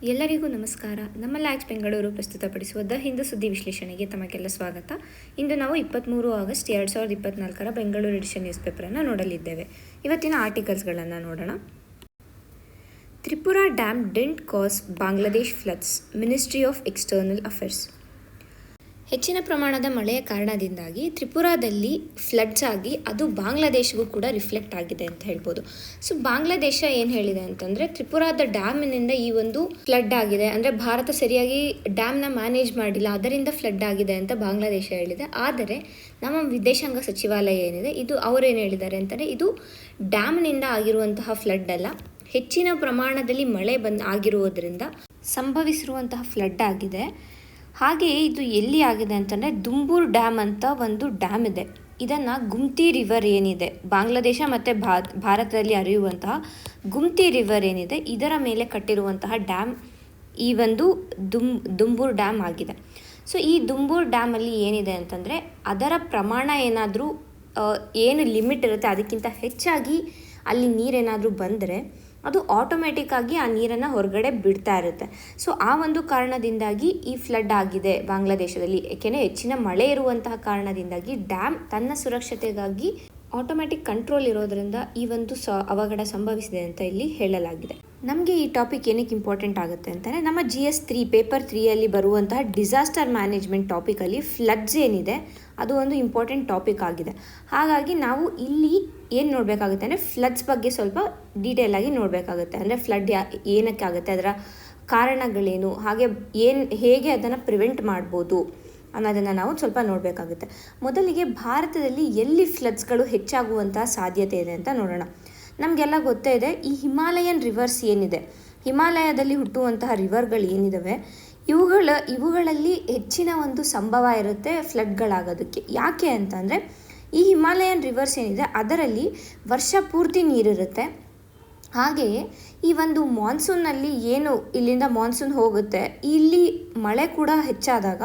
ಎಲ್ಲರಿಗೂ ನಮಸ್ಕಾರ. ನಮ್ಮ ಲ್ಯಾಕ್ಸ್ ಬೆಂಗಳೂರು ಪ್ರಸ್ತುತಪಡಿಸುವ ದ ಹಿಂದೂ ಸುದ್ದಿ ವಿಶ್ಲೇಷಣೆಗೆ ತಮಗೆಲ್ಲ ಸ್ವಾಗತ. ಇಂದು ನಾವು 23 ಆಗಸ್ಟ್ 2024 ಬೆಂಗಳೂರು ಎಡಿಷನ್ ನ್ಯೂಸ್ ಪೇಪರನ್ನು ನೋಡಲಿದ್ದೇವೆ. ಇವತ್ತಿನ ಆರ್ಟಿಕಲ್ಸ್ಗಳನ್ನು ನೋಡೋಣ. Tripura dam didn't cause Bangladesh floods, ministry of external affairs. ಹೆಚ್ಚಿನ ಪ್ರಮಾಣದ ಮಳೆಯ ಕಾರಣದಿಂದಾಗಿ ತ್ರಿಪುರಾದಲ್ಲಿ ಫ್ಲಡ್ಸ್ ಆಗಿ ಅದು ಬಾಂಗ್ಲಾದೇಶಗೂ ಕೂಡ ರಿಫ್ಲೆಕ್ಟ್ ಆಗಿದೆ ಅಂತ ಹೇಳ್ಬೋದು. ಸೊ ಬಾಂಗ್ಲಾದೇಶ ಏನು ಹೇಳಿದೆ ಅಂತಂದರೆ, ತ್ರಿಪುರಾದ ಡ್ಯಾಮಿನಿಂದ ಈ ಒಂದು ಫ್ಲಡ್ ಆಗಿದೆ, ಅಂದರೆ ಭಾರತ ಸರಿಯಾಗಿ ಡ್ಯಾಮ್ನ ಮ್ಯಾನೇಜ್ ಮಾಡಿಲ್ಲ, ಅದರಿಂದ ಫ್ಲಡ್ ಆಗಿದೆ ಅಂತ ಬಾಂಗ್ಲಾದೇಶ ಹೇಳಿದೆ. ಆದರೆ ನಮ್ಮ ವಿದೇಶಾಂಗ ಸಚಿವಾಲಯ ಏನಿದೆ, ಇದು ಅವರೇನು ಹೇಳಿದ್ದಾರೆ ಅಂತಂದರೆ, ಇದು ಡ್ಯಾಮ್ನಿಂದ ಆಗಿರುವಂತಹ ಫ್ಲಡ್ ಅಲ್ಲ, ಹೆಚ್ಚಿನ ಪ್ರಮಾಣದಲ್ಲಿ ಮಳೆ ಆಗಿರುವುದರಿಂದ ಸಂಭವಿಸಿರುವಂತಹ ಫ್ಲಡ್ ಆಗಿದೆ. ಹಾಗೆಯೇ ಇದು ಎಲ್ಲಿ ಆಗಿದೆ ಅಂತಂದರೆ, ದುಂಬೂರ್ ಡ್ಯಾಮ್ ಅಂತ ಒಂದು ಡ್ಯಾಮ್ ಇದೆ. ಇದನ್ನು ಗುಮ್ತಿ ರಿವರ್ ಏನಿದೆ, ಬಾಂಗ್ಲಾದೇಶ ಮತ್ತು ಭಾರತದಲ್ಲಿ ಹರಿಯುವಂತಹ ಗುಮ್ತಿ ರಿವರ್ ಏನಿದೆ, ಇದರ ಮೇಲೆ ಕಟ್ಟಿರುವಂತಹ ಡ್ಯಾಮ್ ಈ ಒಂದು ದುಂಬೂರ್ ಡ್ಯಾಮ್ ಆಗಿದೆ. ಸೊ ಈ ದುಂಬೂರ್ ಡ್ಯಾಮಲ್ಲಿ ಏನಿದೆ ಅಂತಂದರೆ, ಅದರ ಪ್ರಮಾಣ ಏನಾದರೂ ಏನು ಲಿಮಿಟ್ ಇರುತ್ತೆ ಅದಕ್ಕಿಂತ ಹೆಚ್ಚಾಗಿ ಅಲ್ಲಿ ನೀರೇನಾದರೂ ಬಂದರೆ ಅದು ಆಟೋಮೆಟಿಕ್ಕಾಗಿ ಆ ನೀರನ್ನು ಹೊರಗಡೆ ಬಿಡ್ತಾ ಇರುತ್ತೆ. ಸೊ ಆ ಒಂದು ಕಾರಣದಿಂದಾಗಿ ಈ ಫ್ಲಡ್ ಆಗಿದೆ ಬಾಂಗ್ಲಾದೇಶದಲ್ಲಿ. ಏಕೆಂದರೆ ಹೆಚ್ಚಿನ ಮಳೆ ಇರುವಂತಹ ಕಾರಣದಿಂದಾಗಿ ಡ್ಯಾಮ್ ತನ್ನ ಸುರಕ್ಷತೆಗಾಗಿ ಆಟೋಮ್ಯಾಟಿಕ್ ಕಂಟ್ರೋಲ್ ಇರೋದರಿಂದ ಈ ಒಂದು ಅವಘಡ ಸಂಭವಿಸಿದೆ ಅಂತ ಇಲ್ಲಿ ಹೇಳಲಾಗಿದೆ. ನಮಗೆ ಈ ಟಾಪಿಕ್ ಏನಕ್ಕೆ ಇಂಪಾರ್ಟೆಂಟ್ ಆಗುತ್ತೆ ಅಂತಂದರೆ, ನಮ್ಮ GS3 ಪೇಪರ್ 3ಯಲ್ಲಿ ಬರುವಂತಹ ಡಿಸಾಸ್ಟರ್ ಮ್ಯಾನೇಜ್ಮೆಂಟ್ ಟಾಪಿಕಲ್ಲಿ ಫ್ಲಡ್ಸ್ ಏನಿದೆ ಅದು ಒಂದು ಇಂಪಾರ್ಟೆಂಟ್ ಟಾಪಿಕ್ ಆಗಿದೆ. ಹಾಗಾಗಿ ನಾವು ಇಲ್ಲಿ ಏನು ನೋಡಬೇಕಾಗುತ್ತೆ ಅಂದರೆ, ಫ್ಲಡ್ಸ್ ಬಗ್ಗೆ ಸ್ವಲ್ಪ ಡೀಟೇಲಾಗಿ ನೋಡಬೇಕಾಗುತ್ತೆ. ಅಂದರೆ ಫ್ಲಡ್ ಏನಕ್ಕೆ ಆಗುತ್ತೆ, ಅದರ ಕಾರಣಗಳೇನು, ಹಾಗೆ ಹೇಗೆ ಅದನ್ನು ಪ್ರಿವೆಂಟ್ ಮಾಡ್ಬೋದು ಅನ್ನೋದನ್ನು ನಾವು ಸ್ವಲ್ಪ ನೋಡಬೇಕಾಗುತ್ತೆ. ಮೊದಲಿಗೆ ಭಾರತದಲ್ಲಿ ಎಲ್ಲಿ ಫ್ಲಡ್ಸ್ಗಳು ಹೆಚ್ಚಾಗುವಂತಹ ಸಾಧ್ಯತೆ ಇದೆ ಅಂತ ನೋಡೋಣ. ನಮಗೆಲ್ಲ ಗೊತ್ತೇ ಇದೆ, ಈ ಹಿಮಾಲಯನ್ ರಿವರ್ಸ್ ಏನಿದೆ, ಹಿಮಾಲಯದಲ್ಲಿ ಹುಟ್ಟುವಂತಹ ರಿವರ್ಗಳು ಏನಿದ್ದಾವೆ, ಇವುಗಳಲ್ಲಿ ಹೆಚ್ಚಿನ ಒಂದು ಸಂಭವ ಇರುತ್ತೆ ಫ್ಲಡ್ಗಳಾಗೋದಕ್ಕೆ. ಯಾಕೆ ಅಂತಂದರೆ, ಈ ಹಿಮಾಲಯನ್ ರಿವರ್ಸ್ ಏನಿದೆ ಅದರಲ್ಲಿ ವರ್ಷ ಪೂರ್ತಿ ನೀರಿರುತ್ತೆ. ಹಾಗೆಯೇ ಈ ಒಂದು ಮಾನ್ಸೂನ್ನಲ್ಲಿ ಏನು ಇಲ್ಲಿಂದ ಮಾನ್ಸೂನ್ ಹೋಗುತ್ತೆ, ಇಲ್ಲಿ ಮಳೆ ಕೂಡ ಹೆಚ್ಚಾದಾಗ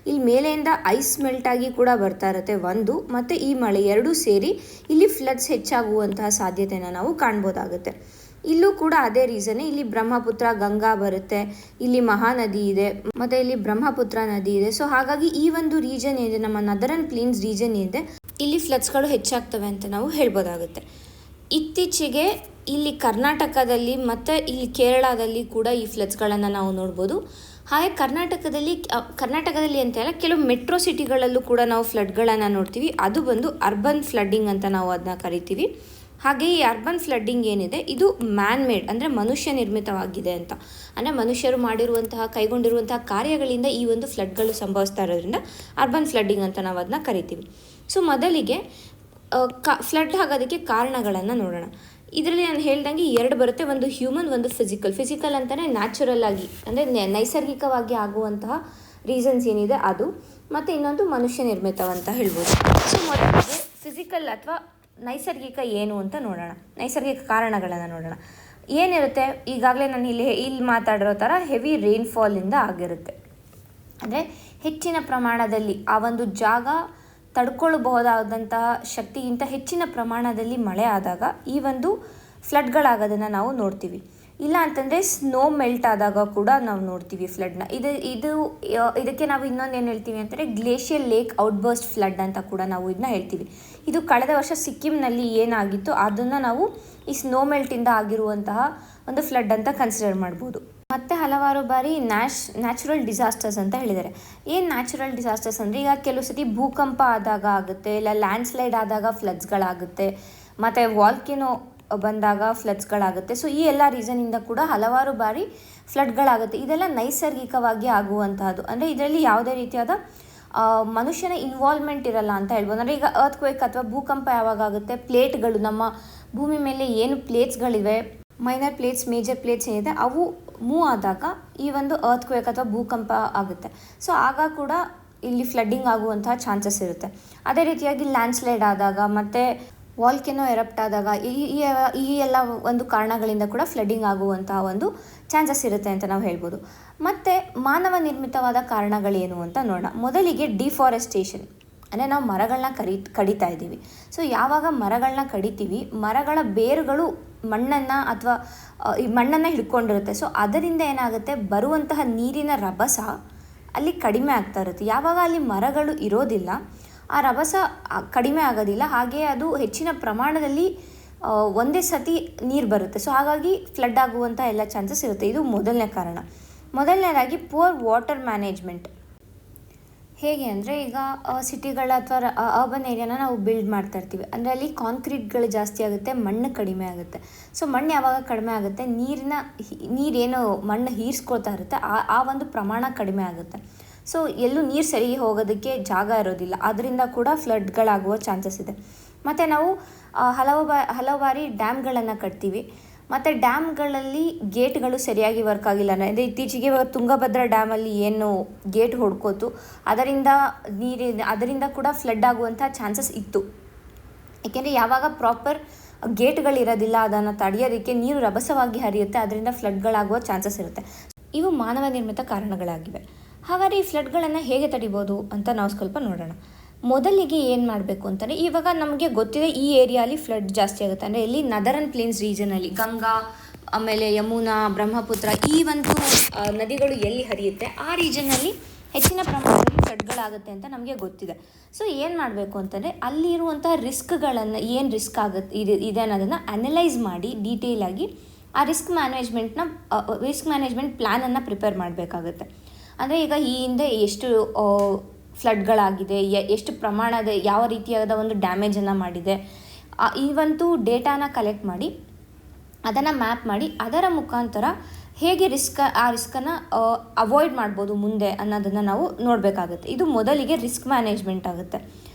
ಇಲ್ಲಿ ಮೇಲೆಯಿಂದ ಐಸ್ ಮೆಲ್ಟಾಗಿ ಕೂಡ ಬರ್ತಾ ಇರುತ್ತೆ ಒಂದು, ಮತ್ತು ಈ ಮಳೆ ಎರಡೂ ಸೇರಿ ಇಲ್ಲಿ ಫ್ಲಡ್ಸ್ ಹೆಚ್ಚಾಗುವಂತಹ ಸಾಧ್ಯತೆಯನ್ನು ನಾವು ಕಾಣ್ಬೋದಾಗುತ್ತೆ. ಇಲ್ಲೂ ಕೂಡ ಅದೇ ರೀಸನ್ನೇ, ಇಲ್ಲಿ ಬ್ರಹ್ಮಪುತ್ರ ಗಂಗಾ ಬರುತ್ತೆ, ಇಲ್ಲಿ ಮಹಾನದಿ ಇದೆ, ಮತ್ತು ಇಲ್ಲಿ ಬ್ರಹ್ಮಪುತ್ರ ನದಿ ಇದೆ. ಸೊ ಹಾಗಾಗಿ ಈ ಒಂದು ರೀಜನ್ ಏನಿದೆ, ನಮ್ಮ ನದರನ್ ಪ್ಲೇನ್ಸ್ ರೀಜನ್ ಏನಿದೆ, ಇಲ್ಲಿ ಫ್ಲಡ್ಸ್ಗಳು ಹೆಚ್ಚಾಗ್ತವೆ ಅಂತ ನಾವು ಹೇಳ್ಬೋದಾಗುತ್ತೆ. ಇತ್ತೀಚೆಗೆ ಇಲ್ಲಿ ಕರ್ನಾಟಕದಲ್ಲಿ ಮತ್ತು ಇಲ್ಲಿ ಕೇರಳದಲ್ಲಿ ಕೂಡ ಈ ಫ್ಲಡ್ಸ್ಗಳನ್ನು ನಾವು ನೋಡ್ಬೋದು. ಹಾಗೆ ಕರ್ನಾಟಕದಲ್ಲಿ ಅಂತ ಅಲ್ಲ, ಕೆಲವು ಮೆಟ್ರೋ ಸಿಟಿಗಳಲ್ಲೂ ಕೂಡ ನಾವು ಫ್ಲಡ್ಗಳನ್ನು ನೋಡ್ತೀವಿ. ಅದು ಬಂದು ಅರ್ಬನ್ ಫ್ಲಡ್ಡಿಂಗ್ ಅಂತ ನಾವು ಅದನ್ನ ಕರಿತೀವಿ. ಹಾಗೆ ಈ ಅರ್ಬನ್ ಫ್ಲಡ್ಡಿಂಗ್ ಏನಿದೆ, ಇದು ಮ್ಯಾನ್ ಮೇಡ್, ಅಂದರೆ ಮನುಷ್ಯ ನಿರ್ಮಿತವಾಗಿದೆ ಅಂತ. ಅಂದರೆ ಮನುಷ್ಯರು ಕೈಗೊಂಡಿರುವಂತಹ ಕಾರ್ಯಗಳಿಂದ ಈ ಒಂದು ಫ್ಲಡ್ಗಳು ಸಂಭವಿಸ್ತಾ ಇರೋದ್ರಿಂದ ಅರ್ಬನ್ ಫ್ಲಡ್ಡಿಂಗ್ ಅಂತ ನಾವು ಅದನ್ನ ಕರಿತೀವಿ. ಸೊ ಮೊದಲಿಗೆ ಫ್ಲಡ್ ಆಗೋದಕ್ಕೆ ಕಾರಣಗಳನ್ನು ನೋಡೋಣ. ಇದರಲ್ಲಿ ನಾನು ಹೇಳ್ದಂಗೆ ಎರಡು ಬರುತ್ತೆ, ಒಂದು ಹ್ಯೂಮನ್, ಒಂದು ಫಿಸಿಕಲ್ ಅಂತಲೇ ನ್ಯಾಚುರಲ್ ಆಗಿ, ಅಂದರೆ ನೈಸರ್ಗಿಕವಾಗಿ ಆಗುವಂತಹ ರೀಸನ್ಸ್ ಏನಿದೆ ಅದು, ಮತ್ತು ಇನ್ನೊಂದು ಮನುಷ್ಯ ನಿರ್ಮಿತವಂತ ಹೇಳ್ಬೋದು. ಸೊ ಮೊದಲಿಗೆ ಫಿಸಿಕಲ್ ಅಥವಾ ನೈಸರ್ಗಿಕ ಏನು ಅಂತ ನೋಡೋಣ, ನೈಸರ್ಗಿಕ ಕಾರಣಗಳನ್ನು ನೋಡೋಣ. ಏನಿರುತ್ತೆ, ಈಗಾಗಲೇ ನಾನು ಇಲ್ಲಿ ಮಾತಾಡಿರೋ ಥರ ಹೆವಿ ರೈನ್ಫಾಲಿಂದ ಆಗಿರುತ್ತೆ. ಅಂದರೆ ಹೆಚ್ಚಿನ ಪ್ರಮಾಣದಲ್ಲಿ ಆ ಒಂದು ಜಾಗ ತಡ್ಕೊಳ್ಳಬಹುದಾದಂತಹ ಶಕ್ತಿಗಿಂತ ಹೆಚ್ಚಿನ ಪ್ರಮಾಣದಲ್ಲಿ ಮಳೆ ಆದಾಗ ಈ ಒಂದು ಫ್ಲಡ್ಗಳಾಗೋದನ್ನು ನಾವು ನೋಡ್ತೀವಿ. ಇಲ್ಲ ಅಂತಂದರೆ ಸ್ನೋ ಮೆಲ್ಟ್ ಆದಾಗ ಕೂಡ ನಾವು ನೋಡ್ತೀವಿ ಫ್ಲಡ್ನ. ಇದಕ್ಕೆ ನಾವು ಇನ್ನೊಂದು ಏನು ಹೇಳ್ತೀವಿ ಅಂತಂದರೆ, ಗ್ಲೇಷಿಯಲ್ ಲೇಕ್ ಔಟ್ಬರ್ಸ್ಟ್ ಫ್ಲಡ್ ಅಂತ ಕೂಡ ನಾವು ಇದನ್ನ ಹೇಳ್ತೀವಿ. ಇದು ಕಳೆದ ವರ್ಷ ಸಿಕ್ಕಿಂನಲ್ಲಿ ಏನಾಗಿತ್ತು ಅದನ್ನು ನಾವು ಈ ಸ್ನೋ ಮೆಲ್ಟಿಂದ ಆಗಿರುವಂತಹ ಒಂದು ಫ್ಲಡ್ ಅಂತ ಕನ್ಸಿಡರ್ ಮಾಡ್ಬೋದು. ಮತ್ತು ಹಲವಾರು ಬಾರಿ ನ್ಯಾಚುರಲ್ ಡಿಸಾಸ್ಟರ್ಸ್ ಅಂತ ಹೇಳಿದ್ದಾರೆ. ಏನು ನ್ಯಾಚುರಲ್ ಡಿಸಾಸ್ಟರ್ಸ್ ಅಂದರೆ, ಈಗ ಕೆಲವು ಸತಿ ಭೂಕಂಪ ಆದಾಗ ಆಗುತ್ತೆ, ಇಲ್ಲ ಲ್ಯಾಂಡ್ಸ್ಲೈಡ್ ಆದಾಗ ಫ್ಲಡ್ಸ್ಗಳಾಗುತ್ತೆ, ಮತ್ತು ವಾಲ್ಕೆನೋ ಬಂದಾಗ ಫ್ಲಡ್ಸ್ಗಳಾಗುತ್ತೆ. ಸೊ ಈ ಎಲ್ಲ ರೀಸನಿಂದ ಕೂಡ ಹಲವಾರು ಬಾರಿ ಫ್ಲಡ್ಗಳಾಗುತ್ತೆ. ಇದೆಲ್ಲ ನೈಸರ್ಗಿಕವಾಗಿ ಆಗುವಂತಹದ್ದು. ಅಂದರೆ ಇದರಲ್ಲಿ ಯಾವುದೇ ರೀತಿಯಾದ ಮನುಷ್ಯನ ಇನ್ವಾಲ್ವ್ಮೆಂಟ್ ಇರಲ್ಲ ಅಂತ ಹೇಳ್ಬೋದು. ಅಂದರೆ ಈಗ ಅರ್ತ್ಕ್ವೇಕ್ ಅಥವಾ ಭೂಕಂಪ ಯಾವಾಗ ಆಗುತ್ತೆ, ಪ್ಲೇಟ್ಗಳು, ನಮ್ಮ ಭೂಮಿ ಮೇಲೆ ಏನು ಪ್ಲೇಟ್ಸ್ಗಳಿವೆ, ಮೈನರ್ ಪ್ಲೇಟ್ಸ್, ಮೇಜರ್ ಪ್ಲೇಟ್ಸ್ ಏನಿದೆ, ಅವು ಮೂವ್ ಆದಾಗ ಈ ಒಂದು ಅರ್ತ್ಕ್ವೇಕ್ ಅಥವಾ ಭೂಕಂಪ ಆಗುತ್ತೆ. ಸೊ ಆಗ ಕೂಡ ಇಲ್ಲಿ ಫ್ಲಡ್ಡಿಂಗ್ ಆಗುವಂತಹ ಚಾನ್ಸಸ್ ಇರುತ್ತೆ. ಅದೇ ರೀತಿಯಾಗಿ ಲ್ಯಾಂಡ್ಸ್ಲೈಡ್ ಆದಾಗ ಮತ್ತು ವಾಲ್ಕೆನೋ ಎರಪ್ಟ್ ಆದಾಗ ಈ ಎಲ್ಲ ಒಂದು ಕಾರಣಗಳಿಂದ ಕೂಡ ಫ್ಲಡ್ಡಿಂಗ್ ಆಗುವಂತಹ ಒಂದು ಚಾನ್ಸಸ್ ಇರುತ್ತೆ ಅಂತ ನಾವು ಹೇಳ್ಬೋದು. ಮತ್ತು ಮಾನವ ನಿರ್ಮಿತವಾದ ಕಾರಣಗಳೇನು ಅಂತ ನೋಡೋಣ. ಮೊದಲಿಗೆ ಡಿಫಾರೆಸ್ಟೇಷನ್, ಅಂದರೆ ನಾವು ಮರಗಳನ್ನ ಕಡಿತಾ ಇದ್ದೀವಿ. ಸೊ ಯಾವಾಗ ಮರಗಳನ್ನ ಕಡಿತೀವಿ, ಮರಗಳ ಬೇರುಗಳು ಮಣ್ಣನ್ನು ಅಥವಾ ಈ ಮಣ್ಣನ್ನು ಹಿಡ್ಕೊಂಡಿರುತ್ತೆ. ಸೊ ಅದರಿಂದ ಏನಾಗುತ್ತೆ, ಬರುವಂತಹ ನೀರಿನ ರಭಸ ಅಲ್ಲಿ ಕಡಿಮೆ ಆಗ್ತಾ ಇರುತ್ತೆ. ಯಾವಾಗ ಅಲ್ಲಿ ಮರಗಳು ಇರೋದಿಲ್ಲ, ಆ ರಭಸ ಕಡಿಮೆ ಆಗೋದಿಲ್ಲ, ಹಾಗೆ ಅದು ಹೆಚ್ಚಿನ ಪ್ರಮಾಣದಲ್ಲಿ ಒಂದೇ ಸತಿ ನೀರು ಬರುತ್ತೆ. ಸೊ ಹಾಗಾಗಿ ಫ್ಲಡ್ ಆಗುವಂಥ ಎಲ್ಲ ಚಾನ್ಸಸ್ ಇರುತ್ತೆ. ಇದು ಮೊದಲನೇ ಕಾರಣ. ಮೊದಲನೇದಾಗಿ ಪುವರ್ ವಾಟರ್ ಮ್ಯಾನೇಜ್ಮೆಂಟ್. ಹೇಗೆ ಅಂದರೆ, ಈಗ ಸಿಟಿಗಳ ಅಥವಾ ಅರ್ಬನ್ ಏರಿಯಾನ ನಾವು ಬಿಲ್ಡ್ ಮಾಡ್ತಾ ಇರ್ತೀವಿ. ಅಂದರೆ ಅಲ್ಲಿ ಕಾಂಕ್ರೀಟ್ಗಳು ಜಾಸ್ತಿ ಆಗುತ್ತೆ, ಮಣ್ಣು ಕಡಿಮೆ ಆಗುತ್ತೆ. ಸೊ ಮಣ್ಣು ಯಾವಾಗ ಕಡಿಮೆ ಆಗುತ್ತೆ, ನೀರೇನು ಮಣ್ಣು ಹೀರ್ಸ್ಕೊಳ್ತಾ ಇರುತ್ತೆ ಆ ಒಂದು ಪ್ರಮಾಣ ಕಡಿಮೆ ಆಗುತ್ತೆ. ಸೊ ಎಲ್ಲೂ ನೀರು ಸರಿ ಹೋಗೋದಕ್ಕೆ ಜಾಗ ಇರೋದಿಲ್ಲ, ಅದರಿಂದ ಕೂಡ ಫ್ಲಡ್ಗಳಾಗುವ ಚಾನ್ಸಸ್ ಇದೆ. ಮತ್ತು ನಾವು ಹಲವು ಬಾರಿ ಡ್ಯಾಮ್ಗಳನ್ನು ಕಟ್ತೀವಿ. ಮತ್ತು ಡ್ಯಾಮ್ಗಳಲ್ಲಿ ಗೇಟ್ಗಳು ಸರಿಯಾಗಿ ವರ್ಕ್ ಆಗಿಲ್ಲ. ಅಂದರೆ ಇತ್ತೀಚೆಗೆ ತುಂಗಭದ್ರಾ ಡ್ಯಾಮಲ್ಲಿ ಏನು ಗೇಟ್ ಹೊಡ್ಕೋತು, ಅದರಿಂದ ಕೂಡ ಫ್ಲಡ್ ಆಗುವಂಥ ಚಾನ್ಸಸ್ ಇತ್ತು. ಏಕೆಂದರೆ ಯಾವಾಗ ಪ್ರಾಪರ್ ಗೇಟ್ಗಳಿರೋದಿಲ್ಲ, ಅದನ್ನು ತಡೆಯೋದಕ್ಕೆ ನೀರು ರಭಸವಾಗಿ ಹರಿಯುತ್ತೆ, ಅದರಿಂದ ಫ್ಲಡ್ಗಳಾಗುವ ಚಾನ್ಸಸ್ ಇರುತ್ತೆ. ಇವು ಮಾನವ ನಿರ್ಮಿತ ಕಾರಣಗಳಾಗಿವೆ. ಹಾಗಾದರೆ ಈ ಫ್ಲಡ್ಗಳನ್ನು ಹೇಗೆ ತಡಿಬೋದು ಅಂತ ನಾವು ಸ್ವಲ್ಪ ನೋಡೋಣ. ಮೊದಲಿಗೆ ಏನು ಮಾಡಬೇಕು ಅಂತಂದರೆ, ಇವಾಗ ನಮಗೆ ಗೊತ್ತಿದೆ ಈ ಏರಿಯಾಲಿ ಫ್ಲಡ್ ಜಾಸ್ತಿ ಆಗುತ್ತೆ. ಅಂದರೆ ಇಲ್ಲಿ ನದರನ್ ಪ್ಲೇನ್ಸ್ ರೀಜನಲ್ಲಿ ಗಂಗಾ, ಆಮೇಲೆ ಯಮುನಾ, ಬ್ರಹ್ಮಪುತ್ರ ಈ ಒಂದು ನದಿಗಳು ಎಲ್ಲಿ ಹರಿಯುತ್ತೆ ಆ ರೀಜನಲ್ಲಿ ಹೆಚ್ಚಿನ ಪ್ರಮಾಣದಲ್ಲಿ ಫ್ಲಡ್ಗಳಾಗುತ್ತೆ ಅಂತ ನಮಗೆ ಗೊತ್ತಿದೆ. ಸೊ ಏನು ಮಾಡಬೇಕು ಅಂತಂದರೆ, ಅಲ್ಲಿರುವಂಥ ರಿಸ್ಕ್ಗಳನ್ನು ಏನು ರಿಸ್ಕ್ ಇದೆ ಅನ್ನೋದನ್ನು ಅನಲೈಸ್ ಮಾಡಿ ಡೀಟೇಲಾಗಿ ಆ ರಿಸ್ಕ್ ಮ್ಯಾನೇಜ್ಮೆಂಟ್ ಪ್ಲ್ಯಾನನ್ನು ಪ್ರಿಪೇರ್ ಮಾಡಬೇಕಾಗುತ್ತೆ. ಅಂದರೆ ಈಗ ಈ ಹಿಂದೆ ಎಷ್ಟು ಫ್ಲಡ್ಗಳಾಗಿದೆ, ಎಷ್ಟು ಪ್ರಮಾಣದ ಯಾವ ರೀತಿಯಾದ ಒಂದು ಡ್ಯಾಮೇಜನ್ನು ಮಾಡಿದೆ, ಈ ಒಂದು ಡೇಟಾನ ಕಲೆಕ್ಟ್ ಮಾಡಿ ಅದನ್ನು ಮ್ಯಾಪ್ ಮಾಡಿ ಅದರ ಮುಖಾಂತರ ಹೇಗೆ ಆ ರಿಸ್ಕನ್ನು ಅವಾಯ್ಡ್ ಮಾಡ್ಬೋದು ಮುಂದೆ ಅನ್ನೋದನ್ನು ನಾವು ನೋಡಬೇಕಾಗುತ್ತೆ. ಇದು ಮೊದಲಿಗೆ ರಿಸ್ಕ್ ಮ್ಯಾನೇಜ್ಮೆಂಟ್ ಆಗುತ್ತೆ.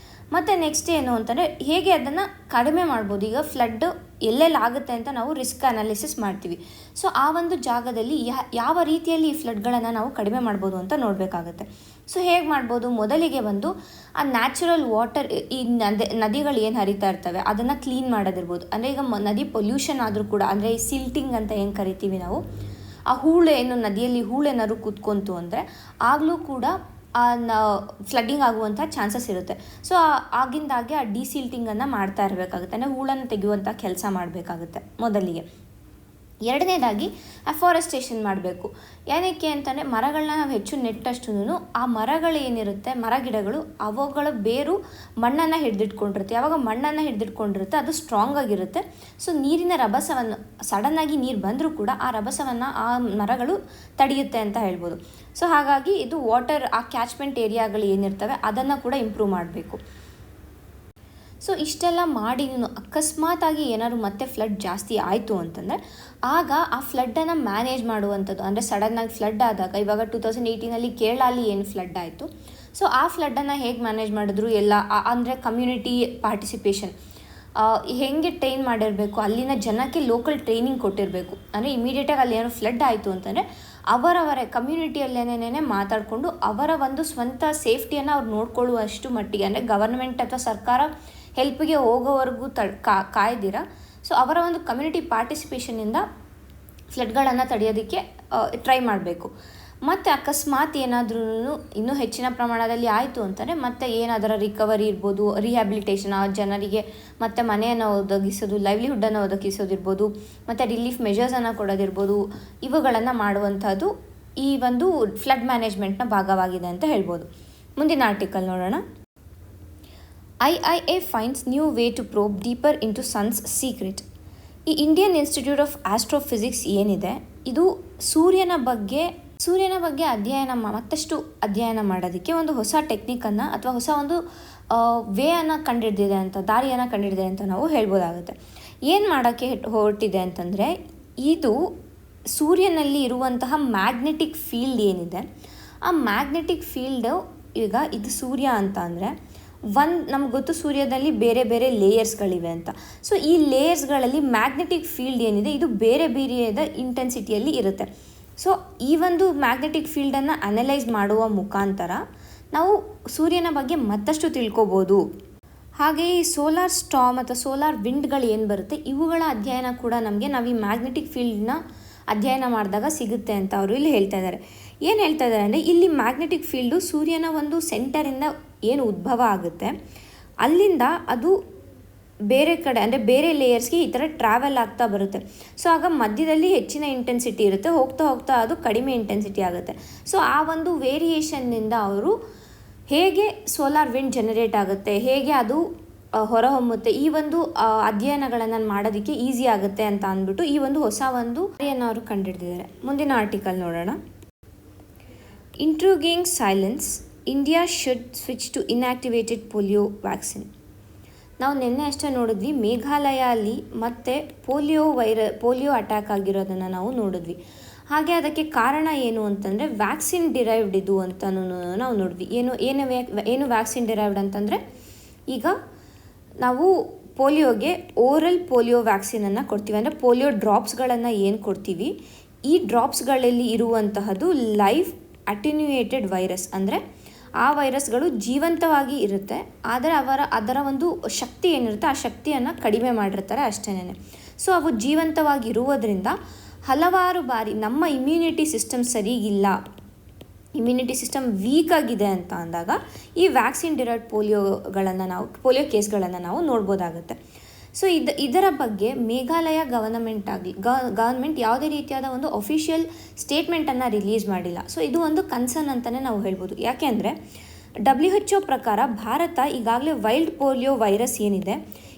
ಮತ್ತು ನೆಕ್ಸ್ಟ್ ಏನು ಅಂತಂದರೆ, ಹೇಗೆ ಅದನ್ನು ಕಡಿಮೆ ಮಾಡ್ಬೋದು. ಈಗ ಫ್ಲಡ್ ಎಲ್ಲೆಲ್ಲಿ ಆಗುತ್ತೆ ಅಂತ ನಾವು ರಿಸ್ಕ್ ಅನಾಲಿಸಿಸ್ ಮಾಡ್ತೀವಿ. ಸೊ ಆ ಒಂದು ಜಾಗದಲ್ಲಿ ಯಾವ ರೀತಿಯಲ್ಲಿ ಈ ಫ್ಲಡ್ಗಳನ್ನು ನಾವು ಕಡಿಮೆ ಮಾಡ್ಬೋದು ಅಂತ ನೋಡಬೇಕಾಗುತ್ತೆ. ಸೊ ಹೇಗೆ ಮಾಡ್ಬೋದು, ಮೊದಲಿಗೆ ಆ ನ್ಯಾಚುರಲ್ ವಾಟರ್, ಈ ನದಿಗಳು ಏನು ಹರಿತಾ ಇರ್ತವೆ ಅದನ್ನು ಕ್ಲೀನ್ ಮಾಡೋದಿರ್ಬೋದು. ಅಂದರೆ ಈಗ ನದಿ ಪೊಲ್ಯೂಷನ್ ಆದರೂ ಕೂಡ, ಅಂದರೆ ಈ ಸಿಲ್ಟಿಂಗ್ ಅಂತ ಏನು ಕರಿತೀವಿ ನಾವು, ಆ ನದಿಯಲ್ಲಿ ಹೂಳೇನಾದ್ರು ಕೂತ್ಕೊಂತು ಅಂದರೆ ಆಗಲೂ ಕೂಡ ಫ್ಲಡ್ಡಿಂಗ್ ಆಗುವಂಥ ಚಾನ್ಸಸ್ ಇರುತ್ತೆ. ಸೊ ಆಗಿಂದಾಗೆ ಆ ಡಿಸಿಲ್ಟಿಂಗನ್ನು ಮಾಡ್ತಾ ಇರಬೇಕಾಗುತ್ತೆ, ಅಂದರೆ ಹೂಳನ್ನು ತೆಗೆಯುವಂಥ ಕೆಲಸ ಮಾಡಬೇಕಾಗುತ್ತೆ ಮೊದಲಿಗೆ. ಎರಡನೇದಾಗಿ ಅಫಾರೆಸ್ಟೇಷನ್ ಮಾಡಬೇಕು. ಏನಕ್ಕೆ ಅಂತಂದರೆ, ಮರಗಳನ್ನ ನಾವು ಹೆಚ್ಚು ನೆಟ್ಟಷ್ಟು ಆ ಮರಗಳು ಏನಿರುತ್ತೆ, ಮರಗಿಡಗಳು ಅವುಗಳ ಬೇರು ಮಣ್ಣನ್ನು ಹಿಡಿದಿಟ್ಕೊಂಡಿರುತ್ತೆ. ಯಾವಾಗ ಮಣ್ಣನ್ನು ಹಿಡಿದಿಟ್ಕೊಂಡಿರುತ್ತೆ ಅದು ಸ್ಟ್ರಾಂಗ್ ಆಗಿರುತ್ತೆ. ಸೊ ನೀರಿನ ರಭಸವನ್ನು, ಸಡನ್ನಾಗಿ ನೀರು ಬಂದರೂ ಕೂಡ ಆ ರಭಸವನ್ನು ಆ ಮರಗಳು ತಡೆಯುತ್ತೆ ಅಂತ ಹೇಳ್ಬೋದು. ಸೊ ಹಾಗಾಗಿ ಇದು ಆ ಕ್ಯಾಚ್ಮೆಂಟ್ ಏರಿಯಾಗಳು ಏನಿರ್ತವೆ ಅದನ್ನು ಕೂಡ ಇಂಪ್ರೂವ್ ಮಾಡಬೇಕು. ಸೊ ಇಷ್ಟೆಲ್ಲ ಮಾಡಿ ಅಕಸ್ಮಾತಾಗಿ ಏನಾದ್ರು ಮತ್ತೆ ಫ್ಲಡ್ ಜಾಸ್ತಿ ಆಯಿತು ಅಂತಂದರೆ, ಆಗ ಆ ಫ್ಲಡ್ಡನ್ನು ಮ್ಯಾನೇಜ್ ಮಾಡುವಂಥದ್ದು, ಅಂದರೆ ಸಡನ್ನಾಗಿ ಫ್ಲಡ್ ಆದಾಗ, ಇವಾಗ 2018 ಕೇರಳಲ್ಲಿ ಏನು ಫ್ಲಡ್ ಆಯಿತು, ಸೊ ಆ ಫ್ಲಡ್ಡನ್ನು ಹೇಗೆ ಮ್ಯಾನೇಜ್ ಮಾಡಿದ್ರು ಎಲ್ಲ, ಅಂದರೆ ಕಮ್ಯುನಿಟಿ ಪಾರ್ಟಿಸಿಪೇಷನ್ ಹೇಗೆ ಟ್ರೈನ್ ಮಾಡಿರಬೇಕು, ಅಲ್ಲಿನ ಜನಕ್ಕೆ ಲೋಕಲ್ ಟ್ರೈನಿಂಗ್ ಕೊಟ್ಟಿರಬೇಕು. ಅಂದರೆ ಇಮಿಡಿಯೇಟಾಗಿ ಅಲ್ಲಿ ಏನೋ ಫ್ಲಡ್ ಆಯಿತು ಅಂತಂದರೆ ಅವರವರ ಕಮ್ಯುನಿಟಿಯಲ್ಲೇನೇ ಮಾತಾಡಿಕೊಂಡು ಅವರ ಒಂದು ಸ್ವಂತ ಸೇಫ್ಟಿಯನ್ನು ಅವ್ರು ನೋಡ್ಕೊಳ್ಳುವಷ್ಟು ಮಟ್ಟಿಗೆ, ಅಂದರೆ ಗವರ್ಮೆಂಟ್ ಅಥವಾ ಸರ್ಕಾರ ಹೆಲ್ಪ್ಗೆ ಹೋಗೋವರೆಗೂ ಕಾಯ್ದಿರ, ಸೊ ಅವರ ಒಂದು ಕಮ್ಯುನಿಟಿ ಪಾರ್ಟಿಸಿಪೇಷನಿಂದ ಫ್ಲಡ್ಗಳನ್ನು ತಡೆಯೋದಕ್ಕೆ ಟ್ರೈ ಮಾಡಬೇಕು. ಮತ್ತು ಅಕಸ್ಮಾತ್ ಏನಾದ್ರೂ ಇನ್ನೂ ಹೆಚ್ಚಿನ ಪ್ರಮಾಣದಲ್ಲಿ ಆಯಿತು ಅಂತಂದರೆ ಮತ್ತೆ ಏನಾದರ ರಿಕವರಿ ಇರ್ಬೋದು, ರಿಹ್ಯಾಬಿಲಿಟೇಷನ್, ಆ ಜನರಿಗೆ ಮತ್ತೆ ಮನೆಯನ್ನು ಒದಗಿಸೋದು, ಲೈವ್ಲಿಹುಡ್ಡನ್ನು ಒದಗಿಸೋದಿರ್ಬೋದು, ಮತ್ತು ರಿಲೀಫ್ ಮೆಷರ್ಸನ್ನು ಕೊಡೋದಿರ್ಬೋದು, ಇವುಗಳನ್ನು ಮಾಡುವಂಥದ್ದು ಈ ಒಂದು ಫ್ಲಡ್ ಮ್ಯಾನೇಜ್ಮೆಂಟ್ನ ಭಾಗವಾಗಿದೆ ಅಂತ ಹೇಳ್ಬೋದು. ಮುಂದಿನ ಆರ್ಟಿಕಲ್ ನೋಡೋಣ. IIA finds new way to probe deeper into sun's secret. ಈ ಇಂಡಿಯನ್ ಇನ್ಸ್ಟಿಟ್ಯೂಟ್ ಆಫ್ ಆಸ್ಟ್ರೋಫಿಸಿಕ್ಸ್ ಏನಿದೆ, ಇದು ಸೂರ್ಯನ ಬಗ್ಗೆ ಮತ್ತಷ್ಟು ಅಧ್ಯಯನ ಮಾಡೋದಕ್ಕೆ ಒಂದು ಹೊಸ ಟೆಕ್ನಿಕನ್ನು ಅಥವಾ ಹೊಸ ಒಂದು ವೇಯನ್ನು ಕಂಡಿಡಿದಿದೆ ಅಂತ, ದಾರಿಯನ್ನು ಕಂಡಿಡಿದೆ ಅಂತ ನಾವು ಹೇಳ್ಬೋದಾಗುತ್ತೆ. ಏನು ಮಾಡೋಕ್ಕೆ ಹೊರಟಿದೆ ಅಂತಂದರೆ, ಇದು ಸೂರ್ಯನಲ್ಲಿ ಇರುವಂತಹ ಮ್ಯಾಗ್ನೆಟಿಕ್ ಫೀಲ್ಡ್ ಏನಿದೆ, ಆ ಮ್ಯಾಗ್ನೆಟಿಕ್ ಫೀಲ್ಡು, ಈಗ ಇದು ಸೂರ್ಯ ಅಂತ ಅಂದರೆ ನಮ್ಗೆ ಗೊತ್ತು ಸೂರ್ಯದಲ್ಲಿ ಬೇರೆ ಬೇರೆ ಲೇಯರ್ಸ್ಗಳಿವೆ ಅಂತ. ಸೊ ಈ ಲೇಯರ್ಸ್ಗಳಲ್ಲಿ ಮ್ಯಾಗ್ನೆಟಿಕ್ ಫೀಲ್ಡ್ ಏನಿದೆ ಇದು ಬೇರೆ ಬೇರೆಯಾದ ಇಂಟೆನ್ಸಿಟಿಯಲ್ಲಿ ಇರುತ್ತೆ. ಸೊ ಈ ಒಂದು ಮ್ಯಾಗ್ನೆಟಿಕ್ ಫೀಲ್ಡನ್ನು ಅನಲೈಸ್ ಮಾಡುವ ಮುಖಾಂತರ ನಾವು ಸೂರ್ಯನ ಬಗ್ಗೆ ಮತ್ತಷ್ಟು ತಿಳ್ಕೊಬೋದು. ಹಾಗೆ ಈ ಸೋಲಾರ್ ಸ್ಟಾರ್ಮ್ ಅಥವಾ ಸೋಲಾರ್ ವಿಂಡ್ಗಳು ಏನು ಬರುತ್ತೆ, ಇವುಗಳ ಅಧ್ಯಯನ ಕೂಡ ನಾವು ಈ ಮ್ಯಾಗ್ನೆಟಿಕ್ ಫೀಲ್ಡ್ನ ಅಧ್ಯಯನ ಮಾಡಿದಾಗ ಸಿಗುತ್ತೆ ಅಂತ ಅವರು ಇಲ್ಲಿ ಹೇಳ್ತಾ ಇದ್ದಾರೆ. ಏನು ಹೇಳ್ತಾ ಇದ್ದಾರೆ ಅಂದರೆ, ಇಲ್ಲಿ ಮ್ಯಾಗ್ನೆಟಿಕ್ ಫೀಲ್ಡು ಸೂರ್ಯನ ಒಂದು ಸೆಂಟರಿಂದ ಏನು ಉದ್ಭವ ಆಗುತ್ತೆ, ಅಲ್ಲಿಂದ ಅದು ಬೇರೆ ಕಡೆ ಅಂದರೆ ಬೇರೆ ಲೇಯರ್ಸ್ಗೆ ಈ ಥರ ಟ್ರಾವೆಲ್ ಆಗ್ತಾ ಬರುತ್ತೆ. ಸೊ ಆಗ ಮಧ್ಯದಲ್ಲಿ ಹೆಚ್ಚಿನ ಇಂಟೆನ್ಸಿಟಿ ಇರುತ್ತೆ, ಹೋಗ್ತಾ ಹೋಗ್ತಾ ಅದು ಕಡಿಮೆ ಇಂಟೆನ್ಸಿಟಿ ಆಗುತ್ತೆ. ಸೊ ಆ ಒಂದು ವೇರಿಯೇಷನ್ನಿಂದ ಅವರು ಹೇಗೆ ಸೋಲಾರ್ ವಿಂಡ್ ಜನರೇಟ್ ಆಗುತ್ತೆ, ಹೇಗೆ ಅದು ಹೊರಹೊಮ್ಮುತ್ತೆ, ಈ ಒಂದು ಅಧ್ಯಯನಗಳನ್ನು ಮಾಡೋದಕ್ಕೆ ಈಸಿ ಆಗುತ್ತೆ ಅಂತ ಅಂದ್ಬಿಟ್ಟು ಈ ಒಂದು ಹೊಸ ಒಂದು ಅವರು ಕಂಡುಹಿಡಿದಿದ್ದಾರೆ. ಮುಂದಿನ ಆರ್ಟಿಕಲ್ ನೋಡೋಣ. Intriguing silence, India should switch to inactivated polio vaccine. ನಾವು ನಿನ್ನೆ ಅಷ್ಟೇ ನೋಡಿದ್ವಿ, ಮೇಘಾಲಯ ಅಲ್ಲಿ ಮತ್ತೆ ಪೋಲಿಯೋ ಅಟ್ಯಾಕ್ ಆಗಿರೋದನ್ನು ನಾವು ನೋಡಿದ್ವಿ. ಹಾಗೆ ಅದಕ್ಕೆ ಕಾರಣ ಏನು ಅಂತಂದರೆ ವ್ಯಾಕ್ಸಿನ್ ಡಿರೈವ್ಡ್ ಇದು ಅಂತಲೂ ನಾವು ನೋಡಿದ್ವಿ. ಏನು ವ್ಯಾಕ್ಸಿನ್ ಡಿರೈವ್ಡ್ ಅಂತಂದರೆ, ಈಗ ನಾವು ಪೋಲಿಯೋಗೆ ಓರಲ್ ಪೋಲಿಯೋ ವ್ಯಾಕ್ಸಿನನ್ನು ಕೊಡ್ತೀವಿ, ಅಂದರೆ ಪೋಲಿಯೋ ಡ್ರಾಪ್ಸ್ಗಳನ್ನು ಏನು ಕೊಡ್ತೀವಿ, ಈ ಡ್ರಾಪ್ಸ್ಗಳಲ್ಲಿ ಇರುವಂತಹದ್ದು ಲೈವ್ ಅಟೆನ್ಯೂಯೇಟೆಡ್ ವೈರಸ್, ಅಂದರೆ ಆ ವೈರಸ್ಗಳು ಜೀವಂತವಾಗಿ ಇರುತ್ತೆ, ಆದರೆ ಅದರ ಒಂದು ಶಕ್ತಿ ಏನಿರುತ್ತೆ ಆ ಶಕ್ತಿಯನ್ನು ಕಡಿಮೆ ಮಾಡಿರ್ತಾರೆ ಅಷ್ಟೇನೆ. ಸೊ ಅವು ಜೀವಂತವಾಗಿ ಇರುವುದರಿಂದ ಹಲವಾರು ಬಾರಿ ನಮ್ಮ ಇಮ್ಯುನಿಟಿ ಸಿಸ್ಟಮ್ ಸರಿಗಿಲ್ಲ, ಇಮ್ಯುನಿಟಿ ಸಿಸ್ಟಮ್ ವೀಕ್ ಆಗಿದೆ ಅಂತ ಅಂದಾಗ ಈ ವ್ಯಾಕ್ಸಿನ್ ಡಿರೈವ್ಡ್ ಪೋಲಿಯೋ ಕೇಸ್ಗಳನ್ನು ನಾವು ನೋಡ್ಬೋದಾಗುತ್ತೆ. ಸೊ ಇದರ ಬಗ್ಗೆ ಮೇಘಾಲಯ ಗವರ್ಮೆಂಟ್ ಯಾವುದೇ ರೀತಿಯಾದ ಒಂದು ಅಫಿಷಿಯಲ್ ಸ್ಟೇಟ್ಮೆಂಟನ್ನು ರಿಲೀಸ್ ಮಾಡಿಲ್ಲ. ಸೊ ಇದು ಒಂದು ಕನ್ಸರ್ನ್ ಅಂತಲೇ ನಾವು ಹೇಳ್ಬೋದು. ಯಾಕೆ ಅಂದರೆ WHO ಪ್ರಕಾರ ಭಾರತ ಈಗಾಗಲೇ ವೈಲ್ಡ್ ಪೋಲಿಯೋ ವೈರಸ್ ಏನಿದೆ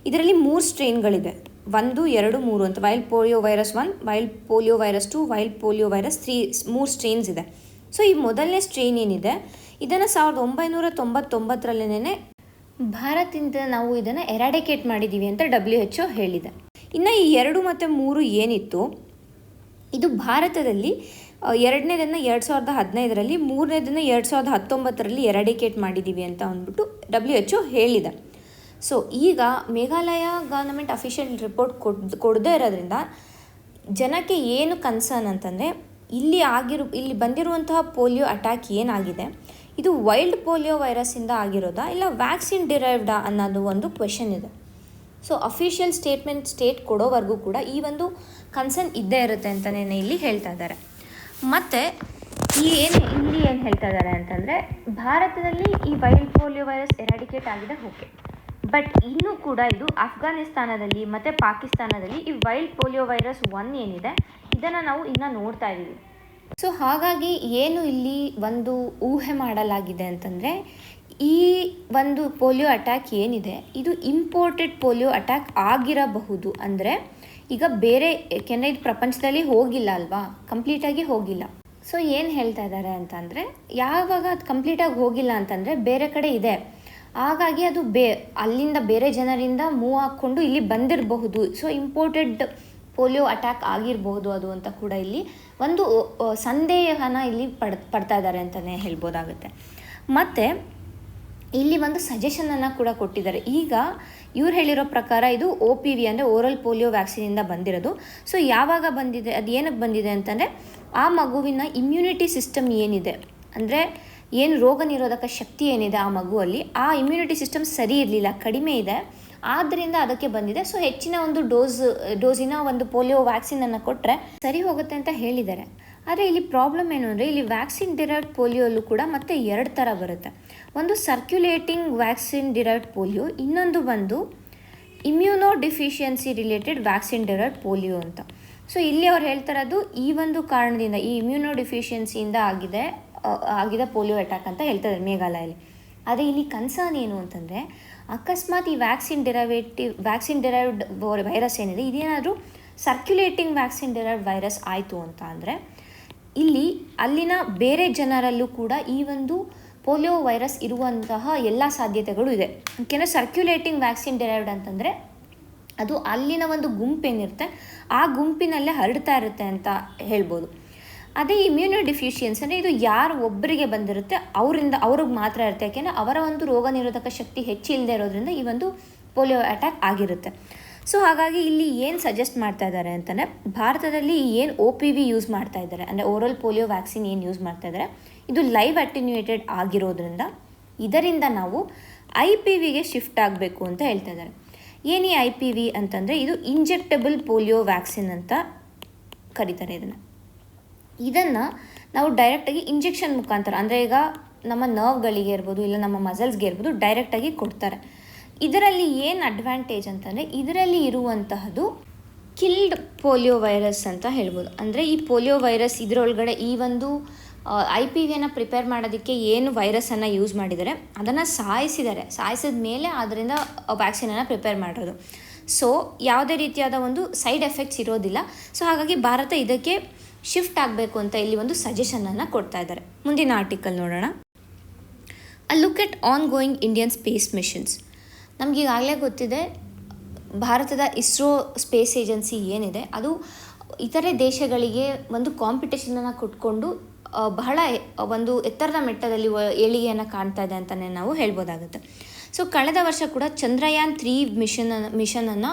ಇದರಲ್ಲಿ 3 ಸ್ಟ್ರೇನ್ಗಳಿದೆ, 1, 2, 3 ಅಂತ. Wild polio virus 1, wild polio virus 2, wild polio virus 3, 3 strains ಇದೆ. ಸೊ ಈ ಮೊದಲನೇ ಸ್ಟ್ರೇನ್ ಏನಿದೆ ಇದನ್ನು 1999ರಲ್ಲೇ ಭಾರತದಿಂದ ನಾವು ಇದನ್ನು ಎರಾಡಿಕೇಟ್ ಮಾಡಿದ್ದೀವಿ ಅಂತ WHO ಹೇಳಿದೆ. ಇನ್ನು ಈ 2 ಮತ್ತು 3 ಏನಿತ್ತು ಇದು ಭಾರತದಲ್ಲಿ ಎರಡನೇದನ್ನು 2015ರಲ್ಲಿ, ಮೂರನೇದನ್ನು 2019ರಲ್ಲಿ ಎರಾಡಿಕೇಟ್ ಮಾಡಿದ್ದೀವಿ ಅಂತ ಅಂದ್ಬಿಟ್ಟು WHO ಹೇಳಿದೆ. ಸೊ ಈಗ ಮೇಘಾಲಯ ಗವರ್ನಮೆಂಟ್ ಅಫಿಷಿಯಲ್ ರಿಪೋರ್ಟ್ ಕೊಡದೇ ಇರೋದ್ರಿಂದ ಜನಕ್ಕೆ ಏನು ಕನ್ಸರ್ನ್ ಅಂತಂದರೆ, ಇಲ್ಲಿ ಬಂದಿರುವಂತಹ ಪೋಲಿಯೋ ಅಟ್ಯಾಕ್ ಏನಾಗಿದೆ ಇದು ವೈಲ್ಡ್ ಪೋಲಿಯೋ ವೈರಸ್ಸಿಂದ ಆಗಿರೋದಾ ಇಲ್ಲ ವ್ಯಾಕ್ಸಿನ್ ಡಿರೈವ್ಡಾ ಅನ್ನೋದು ಒಂದು ಕ್ವೆಶನ್ ಇದೆ. ಸೊ ಅಫಿಷಿಯಲ್ ಸ್ಟೇಟ್ ಕೊಡೋವರೆಗೂ ಕೂಡ ಈ ಒಂದು ಕನ್ಸರ್ನ್ ಇದ್ದೇ ಇರುತ್ತೆ ಅಂತಲೇ ಇಲ್ಲಿ ಹೇಳ್ತಾ ಇದ್ದಾರೆ. ಮತ್ತು ಇಲ್ಲಿ ಏನು ಹೇಳ್ತಾ ಇದ್ದಾರೆ ಅಂತಂದರೆ, ಭಾರತದಲ್ಲಿ ಈ ವೈಲ್ಡ್ ಪೋಲಿಯೋ ವೈರಸ್ ಎರಾಡಿಕೇಟ್ ಆಗಿದೆ, ಓಕೆ, ಬಟ್ ಇನ್ನೂ ಕೂಡ ಇದು ಅಫ್ಘಾನಿಸ್ತಾನದಲ್ಲಿ ಮತ್ತು ಪಾಕಿಸ್ತಾನದಲ್ಲಿ ಈ ವೈಲ್ಡ್ ಪೋಲಿಯೋ ವೈರಸ್ 1 ಏನಿದೆ ಇದನ್ನು ನಾವು ಇನ್ನೂ ನೋಡ್ತಾ ಇದ್ದೀವಿ. ಸೊ ಹಾಗಾಗಿ ಏನು ಇಲ್ಲಿ ಒಂದು ಊಹೆ ಮಾಡಲಾಗಿದೆ ಅಂತಂದರೆ, ಈ ಒಂದು ಪೋಲಿಯೋ ಅಟ್ಯಾಕ್ ಏನಿದೆ ಇದು ಇಂಪೋರ್ಟೆಡ್ ಪೋಲಿಯೋ ಅಟ್ಯಾಕ್ ಆಗಿರಬಹುದು. ಅಂದರೆ ಈಗ ಬೇರೆ, ಏಕೆಂದರೆ ಇದು ಪ್ರಪಂಚದಲ್ಲಿ ಹೋಗಿಲ್ಲ ಅಲ್ವಾ, ಕಂಪ್ಲೀಟಾಗಿ ಹೋಗಿಲ್ಲ. ಸೊ ಏನು ಹೇಳ್ತಾ ಇದ್ದಾರೆ ಅಂತಂದರೆ, ಯಾವಾಗ ಅದು ಕಂಪ್ಲೀಟಾಗಿ ಹೋಗಿಲ್ಲ ಅಂತಂದರೆ ಬೇರೆ ಕಡೆ ಇದೆ, ಹಾಗಾಗಿ ಅದು ಅಲ್ಲಿಂದ ಬೇರೆ ಜನರಿಂದ ಮೂವ್ ಹಾಕ್ಕೊಂಡು ಇಲ್ಲಿ ಬಂದಿರಬಹುದು. ಸೊ ಇಂಪೋರ್ಟೆಡ್ ಪೋಲಿಯೋ ಅಟ್ಯಾಕ್ ಆಗಿರಬಹುದು ಅದು ಅಂತ ಕೂಡ ಇಲ್ಲಿ ಒಂದು ಸಂದೇಹನ ಇಲ್ಲಿ ಪಡ್ತಾ ಇದ್ದಾರೆ ಅಂತಲೇ ಹೇಳ್ಬೋದಾಗುತ್ತೆ. ಮತ್ತು ಇಲ್ಲಿ ಒಂದು ಸಜೆಷನನ್ನು ಕೂಡ ಕೊಟ್ಟಿದ್ದಾರೆ. ಈಗ ಇವ್ರು ಹೇಳಿರೋ ಪ್ರಕಾರ ಇದು OPV ಅಂದರೆ ಓರಲ್ ಪೋಲಿಯೋ ವ್ಯಾಕ್ಸಿನಿಂದ ಬಂದಿರೋದು. ಸೊ ಯಾವಾಗ ಬಂದಿದೆ, ಅದು ಏನಕ್ಕೆ ಬಂದಿದೆ ಅಂತಂದರೆ, ಆ ಮಗುವಿನ ಇಮ್ಯುನಿಟಿ ಸಿಸ್ಟಮ್ ಏನಿದೆ, ಅಂದರೆ ಏನು ರೋಗ ನಿರೋಧಕ ಶಕ್ತಿ ಏನಿದೆ ಆ ಮಗುವಲ್ಲಿ, ಆ ಇಮ್ಯುನಿಟಿ ಸಿಸ್ಟಮ್ ಸರಿ ಇರಲಿಲ್ಲ, ಕಡಿಮೆ ಇದೆ, ಆದ್ದರಿಂದ ಅದಕ್ಕೆ ಬಂದಿದೆ. ಸೊ ಹೆಚ್ಚಿನ ಒಂದು ಡೋಸಿನ ಒಂದು ಪೋಲಿಯೋ ವ್ಯಾಕ್ಸಿನನ್ನು ಕೊಟ್ಟರೆ ಸರಿ ಹೋಗುತ್ತೆ ಅಂತ ಹೇಳಿದ್ದಾರೆ. ಆದರೆ ಇಲ್ಲಿ ಪ್ರಾಬ್ಲಮ್ ಏನು ಅಂದರೆ, ಇಲ್ಲಿ ವ್ಯಾಕ್ಸಿನ್ ಡಿರೈವ್ಡ್ ಪೋಲಿಯೋಲ್ಲೂ ಕೂಡ ಮತ್ತೆ 2 ಥರ ಬರುತ್ತೆ. ಒಂದು ಸರ್ಕ್ಯುಲೇಟಿಂಗ್ ವ್ಯಾಕ್ಸಿನ್ ಡಿರೈವ್ಡ್ ಪೋಲಿಯೋ, ಇನ್ನೊಂದು ಬಂದು immuno deficiency related vaccine derived polio ಅಂತ. ಸೊ ಇಲ್ಲಿ ಅವ್ರು ಹೇಳ್ತಾರದು ಈ ಒಂದು ಕಾರಣದಿಂದ, ಈ ಇಮ್ಯುನೋ ಡಿಫಿಷಿಯನ್ಸಿಯಿಂದ ಆಗಿದೆ ಪೋಲಿಯೋ ಅಟ್ಯಾಕ್ ಅಂತ ಹೇಳ್ತಾರೆ ಮೇಘಾಲಯಲ್ಲಿ. ಆದರೆ ಇಲ್ಲಿ ಕನ್ಸರ್ನ್ ಏನು ಅಂತಂದರೆ, ಅಕಸ್ಮಾತ್ ಈ ವ್ಯಾಕ್ಸಿನ್ ಡಿರೈವ್ಡ್ ವೈರಸ್ ಏನಿದೆ ಇದೇನಾದರೂ ಸರ್ಕ್ಯುಲೇಟಿಂಗ್ ವ್ಯಾಕ್ಸಿನ್ ಡಿರೈವ್ಡ್ ವೈರಸ್ ಆಯಿತು ಅಂತ ಅಂದರೆ, ಅಲ್ಲಿನ ಬೇರೆ ಜನರಲ್ಲೂ ಕೂಡ ಈ ಒಂದು ಪೋಲಿಯೋ ವೈರಸ್ ಇರುವಂತಹ ಎಲ್ಲ ಸಾಧ್ಯತೆಗಳು ಇದೆ. ಯಾಕೆಂದರೆ ಸರ್ಕ್ಯುಲೇಟಿಂಗ್ ವ್ಯಾಕ್ಸಿನ್ ಡಿರೈವ್ಡ್ ಅಂತಂದರೆ ಅದು ಅಲ್ಲಿನ ಒಂದು ಗುಂಪೇನಿರುತ್ತೆ ಆ ಗುಂಪಿನಲ್ಲೇ ಹರಡ್ತಾ ಇರುತ್ತೆ ಅಂತ ಹೇಳ್ಬೋದು. ಅದೇ ಇಮ್ಯುನೋ ಡಿಫಿಷಿಯನ್ಸಿ ಅಂದರೆ ಇದು ಯಾರು ಒಬ್ಬರಿಗೆ ಬಂದಿರುತ್ತೆ ಅವ್ರಿಗೆ ಮಾತ್ರ ಇರುತ್ತೆ, ಯಾಕೆಂದರೆ ಅವರ ಒಂದು ರೋಗ ನಿರೋಧಕ ಶಕ್ತಿ ಹೆಚ್ಚಿಲ್ಲದೆ ಇರೋದ್ರಿಂದ ಈ ಒಂದು ಪೋಲಿಯೋ ಅಟ್ಯಾಕ್ ಆಗಿರುತ್ತೆ. ಸೊ ಹಾಗಾಗಿ ಇಲ್ಲಿ ಏನು ಸಜೆಸ್ಟ್ ಮಾಡ್ತಾ ಇದ್ದಾರೆ ಅಂತಂದರೆ, ಭಾರತದಲ್ಲಿ ಏನು OPV ಯೂಸ್ ಮಾಡ್ತಾ ಇದ್ದಾರೆ, ಅಂದರೆ ಓರಲ್ ಪೋಲಿಯೋ ವ್ಯಾಕ್ಸಿನ್ ಏನು ಯೂಸ್ ಮಾಡ್ತಾ ಇದ್ದಾರೆ ಇದು ಲೈವ್ ಅಟೆನ್ಯೂಯೇಟೆಡ್ ಆಗಿರೋದ್ರಿಂದ ಇದರಿಂದ ನಾವು IPVಗೆ ಶಿಫ್ಟ್ ಆಗಬೇಕು ಅಂತ ಹೇಳ್ತಾ ಇದ್ದಾರೆ. ಏನು ಈ IPV ಅಂತಂದರೆ, ಇದು ಇಂಜೆಕ್ಟಬಲ್ ಪೋಲಿಯೋ ವ್ಯಾಕ್ಸಿನ್ ಅಂತ ಕರೀತಾರೆ ಇದನ್ನು ನಾವು ಡೈರೆಕ್ಟಾಗಿ ಇಂಜೆಕ್ಷನ್ ಮುಖಾಂತರ, ಅಂದರೆ ಈಗ ನಮ್ಮ ನರ್ವ್ಗಳಿಗೆ ಇರ್ಬೋದು ಇಲ್ಲ ನಮ್ಮ ಮಸಲ್ಸ್ಗೆ ಇರ್ಬೋದು ಡೈರೆಕ್ಟಾಗಿ ಕೊಡ್ತಾರೆ. ಇದರಲ್ಲಿ ಏನು ಅಡ್ವಾಂಟೇಜ್ ಅಂತಂದರೆ ಇದರಲ್ಲಿ ಇರುವಂತಹದ್ದು ಕಿಲ್ಡ್ ಪೋಲಿಯೋ ವೈರಸ್ ಅಂತ ಹೇಳ್ಬೋದು. ಅಂದರೆ ಈ ಪೋಲಿಯೋ ವೈರಸ್ ಇದರೊಳಗಡೆ ಈ ಒಂದು IPVಯನ್ನು ಪ್ರಿಪೇರ್ ಮಾಡೋದಕ್ಕೆ ಏನು ವೈರಸನ್ನು ಯೂಸ್ ಮಾಡಿದ್ದಾರೆ ಅದನ್ನು ಸಾಯಿಸಿದ ಮೇಲೆ ಅದರಿಂದ ವ್ಯಾಕ್ಸಿನನ್ನು ಪ್ರಿಪೇರ್ ಮಾಡಿರೋದು. ಸೊ ಯಾವುದೇ ರೀತಿಯಾದ ಒಂದು ಸೈಡ್ ಎಫೆಕ್ಟ್ಸ್ ಇರೋದಿಲ್ಲ. ಸೊ ಹಾಗಾಗಿ ಭಾರತ ಇದಕ್ಕೆ ಶಿಫ್ಟ್ ಆಗಬೇಕು ಅಂತ ಇಲ್ಲಿ ಒಂದು ಸಜೆಷನನ್ನು ಕೊಡ್ತಾ ಇದ್ದಾರೆ. ಮುಂದಿನ ಆರ್ಟಿಕಲ್ ನೋಡೋಣ. A look at ongoing Indian space missions. ನಮ್ಗೆ ಈಗಾಗಲೇ ಗೊತ್ತಿದೆ ಭಾರತದ ಇಸ್ರೋ ಸ್ಪೇಸ್ ಏಜೆನ್ಸಿ ಏನಿದೆ ಅದು ಇತರೆ ದೇಶಗಳಿಗೆ ಒಂದು ಕಾಂಪಿಟೇಷನನ್ನು ಕೊಟ್ಕೊಂಡು ಬಹಳ ಒಂದು ಎತ್ತರದ ಮಟ್ಟದಲ್ಲಿ ಏಳಿಗೆಯನ್ನು ಕಾಣ್ತಾ ಇದೆ ಅಂತಲೇ ನಾವು ಹೇಳ್ಬೋದಾಗುತ್ತೆ. ಸೊ ಕಳೆದ ವರ್ಷ ಕೂಡ ಚಂದ್ರಯಾನ್ 3 ಮಿಷನನ್ನು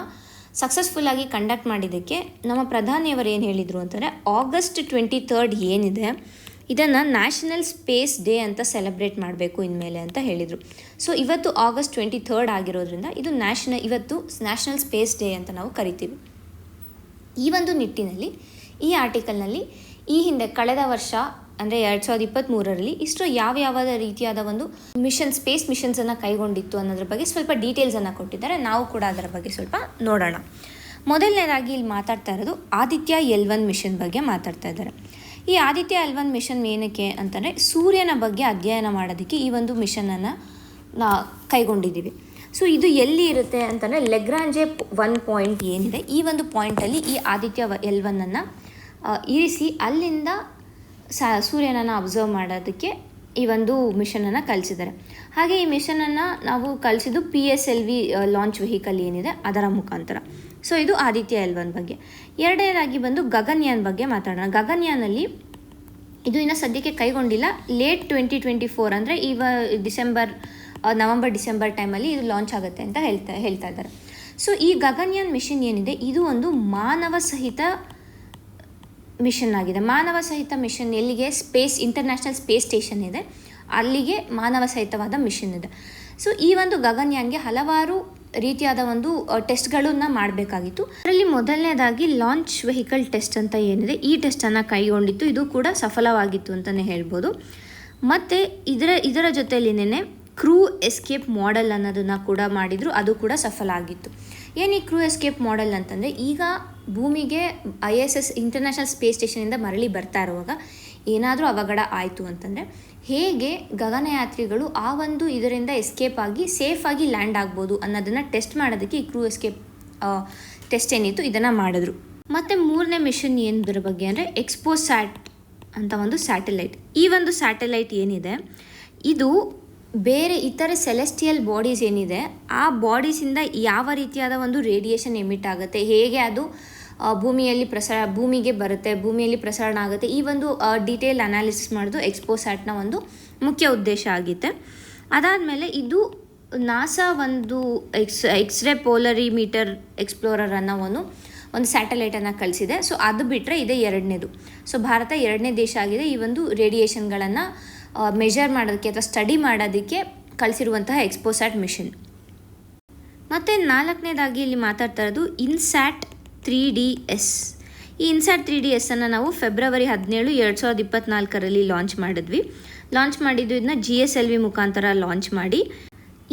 ಸಕ್ಸಸ್ಫುಲ್ಲಾಗಿ ಕಂಡಕ್ಟ್ ಮಾಡಿದ್ದಕ್ಕೆ ನಮ್ಮ ಪ್ರಧಾನಿಯವರು ಏನು ಹೇಳಿದರು ಅಂತಂದರೆ August 23 ಏನಿದೆ ಇದನ್ನು ನ್ಯಾಷನಲ್ ಸ್ಪೇಸ್ ಡೇ ಅಂತ ಸೆಲೆಬ್ರೇಟ್ ಮಾಡಬೇಕು ಇನ್ಮೇಲೆ ಅಂತ ಹೇಳಿದರು. ಸೊ ಇವತ್ತು August 23 ಆಗಿರೋದ್ರಿಂದ ಇದು ಇವತ್ತು ನ್ಯಾಷನಲ್ ಸ್ಪೇಸ್ ಡೇ ಅಂತ ನಾವು ಕರಿತೀವಿ. ಈ ಒಂದು ನಿಟ್ಟಿನಲ್ಲಿ ಈ ಆರ್ಟಿಕಲ್ನಲ್ಲಿ ಈ ಹಿಂದೆ ಕಳೆದ ವರ್ಷ ಅಂದರೆ 2023ರಲ್ಲಿ ಇಸ್ರೋ ಯಾವ ರೀತಿಯಾದ ಒಂದು ಸ್ಪೇಸ್ ಮಿಷನ್ಸನ್ನು ಕೈಗೊಂಡಿತ್ತು ಅನ್ನೋದ್ರ ಬಗ್ಗೆ ಸ್ವಲ್ಪ ಡೀಟೇಲ್ಸನ್ನು ಕೊಟ್ಟಿದ್ದಾರೆ. ನಾವು ಕೂಡ ಅದರ ಬಗ್ಗೆ ಸ್ವಲ್ಪ ನೋಡೋಣ. ಮೊದಲನೇದಾಗಿ ಇಲ್ಲಿ ಮಾತಾಡ್ತಾ ಇರೋದು ಆದಿತ್ಯ L1 ಮಿಷನ್ ಬಗ್ಗೆ ಮಾತಾಡ್ತಾ ಇದ್ದಾರೆ. ಈ ಆದಿತ್ಯ L1 ಮಿಷನ್ ಏನಕ್ಕೆ ಅಂತಂದರೆ ಸೂರ್ಯನ ಬಗ್ಗೆ ಅಧ್ಯಯನ ಮಾಡೋದಕ್ಕೆ ಈ ಒಂದು ಮಿಷನನ್ನು ಕೈಗೊಂಡಿದ್ದೀವಿ. ಸೊ ಇದು ಎಲ್ಲಿ ಇರುತ್ತೆ ಅಂತಂದರೆ ಲೆಗ್ರಾಂಜೆ 1 ಪಾಯಿಂಟ್ ಏನಿದೆ ಈ ಒಂದು ಪಾಯಿಂಟಲ್ಲಿ ಈ ಆದಿತ್ಯ L1 ಇರಿಸಿ ಅಲ್ಲಿಂದ ಸೂರ್ಯನನ್ನು ಅಬ್ಸರ್ವ್ ಮಾಡೋದಕ್ಕೆ ಈ ಒಂದು ಮಿಷನನ್ನು ಕಳಿಸಿದ್ದಾರೆ. ಹಾಗೆ ಈ ಮಿಷನನ್ನು ನಾವು ಕಳಿಸಿದ್ದು PSLV ಲಾಂಚ್ ವೆಹಿಕಲ್ ಏನಿದೆ ಅದರ ಮುಖಾಂತರ. ಸೊ ಇದು ಆದಿತ್ಯ L1 ಬಗ್ಗೆ. ಎರಡನೇದಾಗಿ ಬಂದು ಗಗನ್ಯಾನ್ ಬಗ್ಗೆ ಮಾತಾಡೋಣ. ಗಗನ್ಯಾನಲ್ಲಿ ಇದು ಇನ್ನು ಸದ್ಯಕ್ಕೆ ಕೈಗೊಂಡಿಲ್ಲ. ಲೇಟ್ 2024 ಅಂದರೆ ನವೆಂಬರ್-ಡಿಸೆಂಬರ್ ಟೈಮಲ್ಲಿ ಇದು ಲಾಂಚ್ ಆಗುತ್ತೆ ಅಂತ ಹೇಳ್ತಾ ಇದ್ದಾರೆ. ಸೊ ಈ ಗಗನ್ಯಾನ್ ಮಿಷನ್ ಏನಿದೆ ಇದು ಒಂದು ಮಾನವ ಸಹಿತ ಮಿಷನ್ ಆಗಿದೆ. ಮಾನವ ಸಹಿತ ಮಿಷನ್ ಎಲ್ಲಿಗೆ ಇಂಟರ್ನ್ಯಾಷನಲ್ ಸ್ಪೇಸ್ ಸ್ಟೇಷನ್ ಇದೆ ಅಲ್ಲಿಗೆ ಮಾನವ ಸಹಿತವಾದ ಮಿಷನ್ ಇದೆ. ಸೊ ಈ ಒಂದು ಗಗನ್ಯಾನ್ಗೆ ಹಲವಾರು ರೀತಿಯಾದ ಒಂದು ಟೆಸ್ಟ್ಗಳನ್ನು ಮಾಡಬೇಕಾಗಿತ್ತು. ಅದರಲ್ಲಿ ಮೊದಲನೇದಾಗಿ ಲಾಂಚ್ ವೆಹಿಕಲ್ ಟೆಸ್ಟ್ ಅಂತ ಏನಿದೆ ಈ ಟೆಸ್ಟನ್ನು ಕೈಗೊಂಡಿತ್ತು. ಇದು ಕೂಡ ಸಫಲವಾಗಿತ್ತು ಅಂತಲೇ ಹೇಳ್ಬೋದು. ಮತ್ತು ಇದರ ಜೊತೆಯಲ್ಲಿನೇ ಕ್ರೂ ಎಸ್ಕೇಪ್ ಮಾಡೆಲ್ ಅನ್ನೋದನ್ನು ಕೂಡ ಮಾಡಿದರು. ಅದು ಕೂಡ ಸಫಲ ಆಗಿತ್ತು. ಏನು ಈ ಕ್ರೂ ಎಸ್ಕೇಪ್ ಮಾಡೆಲ್ ಅಂತಂದರೆ ಈಗ ಭೂಮಿಗೆ ISS ಇಂಟರ್ನ್ಯಾಷನಲ್ ಸ್ಪೇಸ್ ಸ್ಟೇಷನಿಂದ ಮರಳಿ ಬರ್ತಾ ಇರುವಾಗ ಏನಾದರೂ ಅವಘಡ ಆಯಿತು ಅಂತಂದರೆ ಹೇಗೆ ಗಗನಯಾತ್ರಿಗಳು ಆ ಒಂದು ಇದರಿಂದ ಎಸ್ಕೇಪ್ ಆಗಿ ಸೇಫಾಗಿ ಲ್ಯಾಂಡ್ ಆಗ್ಬೋದು ಅನ್ನೋದನ್ನು ಟೆಸ್ಟ್ ಮಾಡೋದಕ್ಕೆ ಈ ಕ್ರೂ ಎಸ್ಕೇಪ್ ಟೆಸ್ಟ್ ಏನಿತ್ತು ಇದನ್ನು ಮಾಡಿದ್ರು. ಮತ್ತು ಮೂರನೇ ಮಿಷನ್ ಏನದ್ರ ಬಗ್ಗೆ ಅಂದರೆ ಎಕ್ಸ್ಪೋಸ್ಯಾಟ್ ಅಂತ ಒಂದು ಸ್ಯಾಟಲೈಟ್. ಈ ಒಂದು ಸ್ಯಾಟಲೈಟ್ ಏನಿದೆ ಇದು ಬೇರೆ ಇತರೆ ಸೆಲೆಸ್ಟಿಯಲ್ ಬಾಡೀಸ್ ಏನಿದೆ ಆ ಬಾಡೀಸಿಂದ ಯಾವ ರೀತಿಯಾದ ಒಂದು ರೇಡಿಯೇಷನ್ ಎಮಿಟ್ ಆಗುತ್ತೆ, ಹೇಗೆ ಅದು ಭೂಮಿಗೆ ಬರುತ್ತೆ, ಭೂಮಿಯಲ್ಲಿ ಪ್ರಸರಣ ಆಗುತ್ತೆ, ಈ ಒಂದು ಡೀಟೇಲ್ ಅನಾಲಿಸಿಸ್ ಮಾಡೋದು ಎಕ್ಸ್ಪೋಸ್ಯಾಟ್ನ ಒಂದು ಮುಖ್ಯ ಉದ್ದೇಶ ಆಗಿತ್ತೆ. ಅದಾದಮೇಲೆ ಇದು ನಾಸಾ ಒಂದು ಎಕ್ಸ್ರೇ ಪೋಲರಿಮೀಟರ್ ಎಕ್ಸ್ಪ್ಲೋರರ್ ಅನ್ನೋ ಒಂದು ಸ್ಯಾಟಲೈಟನ್ನು ಕಳಿಸಿದೆ. ಸೊ ಅದು ಬಿಟ್ಟರೆ ಇದೇ ಎರಡನೇದು. ಸೊ ಭಾರತ ಎರಡನೇ ದೇಶ ಆಗಿದೆ ಈ ಒಂದು ರೇಡಿಯೇಷನ್ಗಳನ್ನು ಮೆಜರ್ ಮಾಡೋದಕ್ಕೆ ಅಥವಾ ಸ್ಟಡಿ ಮಾಡೋದಕ್ಕೆ ಕಳಿಸಿರುವಂತಹ ಎಕ್ಸ್ಪೋಸ್ಯಾಟ್ ಮಿಷನ್. ಮತ್ತು ನಾಲ್ಕನೇದಾಗಿ ಇಲ್ಲಿ ಮಾತಾಡ್ತಾ ಇರೋದು ಇನ್ಸ್ಯಾಟ್ 3DS. ಈ ಇನ್ಸ್ಯಾಟ್ 3DS ನಾವು ಫೆಬ್ರವರಿ 17, 2024ರಲ್ಲಿ ಲಾಂಚ್ ಮಾಡಿದ್ದು ಇದನ್ನ GSLV ಮುಖಾಂತರ ಲಾಂಚ್ ಮಾಡಿ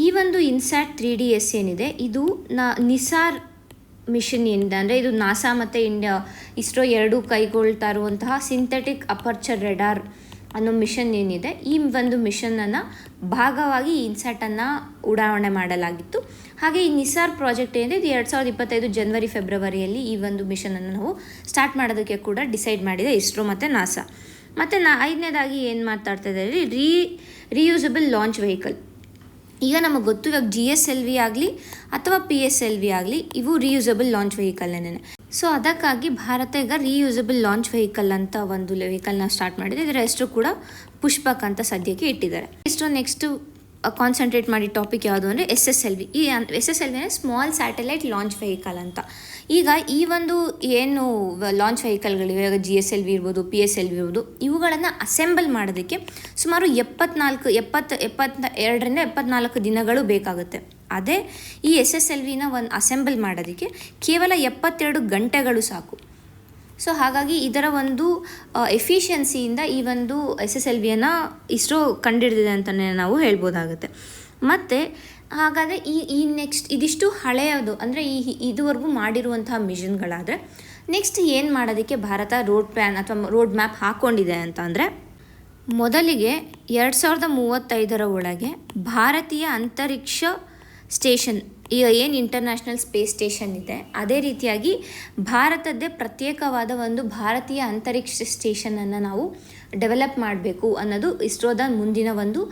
ಈ ಒಂದು ಇನ್ಸ್ಯಾಟ್ 3DS ಏನಿದೆ ಇದು ನಿಸಾರ್ ಮಿಷನ್ ಏನಿದೆ ಅಂದರೆ ಇದು ನಾಸಾ ಮತ್ತು ಇಸ್ರೋ ಎರಡೂ ಕೈಗೊಳ್ತಾ ಇರುವಂತಹ ಸಿಂಥೆಟಿಕ್ ಅಪರ್ಚರ್ ರೆಡಾರ್ ಅನ್ನೋ ಮಿಷನ್ ಏನಿದೆ ಈ ಒಂದು ಮಿಷನನ್ನು ಭಾಗವಾಗಿ ಇನ್ಸ್ಯಾಟನ್ನು ಉಡಾವಣೆ ಮಾಡಲಾಗಿತ್ತು. ಹಾಗೆ ಈ ನಿಸಾರ್ ಪ್ರಾಜೆಕ್ಟ್ ಏನಿದೆ ಇದು 2025 ಜನವರಿ-ಫೆಬ್ರವರಿಯಲ್ಲಿ ಈ ಒಂದು ಮಿಷನನ್ನು ನಾವು ಸ್ಟಾರ್ಟ್ ಮಾಡೋದಕ್ಕೆ ಕೂಡ ಡಿಸೈಡ್ ಮಾಡಿದೆ ಇಸ್ರೋ ಮತ್ತು ನಾಸಾ. ಮತ್ತು ಐದನೇದಾಗಿ ಏನು ಮಾತಾಡ್ತಾ ಇದ್ದಾರೆ ರೀಯೂಸಬಲ್ ಲಾಂಚ್ ವೆಹಿಕಲ್. ಈಗ ನಮಗೆ ಗೊತ್ತು ಇವಾಗ GSLV ಆಗಲಿ ಅಥವಾ PSLV ಆಗಲಿ ಇವು ರೀಯೂಸಬಲ್ ಲಾಂಚ್ ವೆಹಿಕಲ್ನೇ. ಸೊ ಅದಕ್ಕಾಗಿ ಭಾರತ ಈಗ ರೀಯೂಸಬಲ್ ಲಾಂಚ್ ವೆಹಿಕಲ್ ಅಂತ ಒಂದು ವೆಹಿಕಲ್ನ ಸ್ಟಾರ್ಟ್ ಮಾಡಿದೆ. ಇದರ ಹೆಸರು ಕೂಡ ಪುಷ್ಪಕ್ ಅಂತ ಸದ್ಯಕ್ಕೆ ಇಟ್ಟಿದ್ದಾರೆ. ಇಷ್ಟು ನೆಕ್ಸ್ಟು ಕಾನ್ಸಂಟ್ರೇಟ್ ಮಾಡಿ ಟಾಪಿಕ್ ಯಾವುದು ಅಂದರೆ SSLV. ಈ SSLV ಅಂದರೆ ಸ್ಮಾಲ್ ಸ್ಯಾಟಲೈಟ್ ಲಾಂಚ್ ವೆಹಿಕಲ್ ಅಂತ. ಈಗ ಈ ಒಂದು ಏನು ಲಾಂಚ್ ವೆಹಿಕಲ್ಗಳಿವೆ ಇವಾಗ GSLV ಇರ್ಬೋದು PSLV ಇರ್ಬೋದು ಇವುಗಳನ್ನು ಅಸೆಂಬಲ್ ಮಾಡೋದಕ್ಕೆ ಸುಮಾರು 72 ದಿನಗಳು ಬೇಕಾಗುತ್ತೆ. ಅದೇ ಈ SSLVನ ಅಸೆಂಬಲ್ ಮಾಡೋದಕ್ಕೆ ಕೇವಲ 72 ಗಂಟೆಗಳು ಸಾಕು. ಸೊ ಹಾಗಾಗಿ ಇದರ ಒಂದು ಎಫಿಷಿಯನ್ಸಿಯಿಂದ ಈ ಒಂದು SSLVಯನ್ನು ಇಸ್ರೋ ಕಂಡಿಡಿದಿದೆ ಅಂತಲೇ ನಾವು ಹೇಳ್ಬೋದಾಗುತ್ತೆ. ಮತ್ತು ಹಾಗಾದರೆ ಈ ನೆಕ್ಸ್ಟ್ ಇದಿಷ್ಟು ಹಳೆಯದು, ಅಂದರೆ ಇದುವರೆಗೂ ಮಾಡಿರುವಂತಹ ಮಿಷನ್ಗಳಾದರೆ ನೆಕ್ಸ್ಟ್ ಏನು ಮಾಡೋದಕ್ಕೆ ಭಾರತ ರೋಡ್ ಪ್ಲ್ಯಾನ್ ಅಥವಾ ರೋಡ್ ಮ್ಯಾಪ್ ಹಾಕ್ಕೊಂಡಿದೆ ಅಂತ ಅಂದರೆ, ಮೊದಲಿಗೆ 2035 ಒಳಗೆ ಭಾರತೀಯ ಅಂತರಿಕ್ಷ ಸ್ಟೇಷನ್, ಈಗ ಏನು ಇಂಟರ್ನ್ಯಾಷನಲ್ ಸ್ಪೇಸ್ ಸ್ಟೇಷನ್ ಇದೆ ಅದೇ ರೀತಿಯಾಗಿ ಭಾರತದ್ದೇ ಪ್ರತ್ಯೇಕವಾದ ಒಂದು ಭಾರತೀಯ ಅಂತರಿಕ್ಷ ಸ್ಟೇಷನನ್ನು ನಾವು ಡೆವಲಪ್ ಮಾಡಬೇಕು ಅನ್ನೋದು ಇಸ್ರೋದ ಮುಂದಿನ ಒಂದು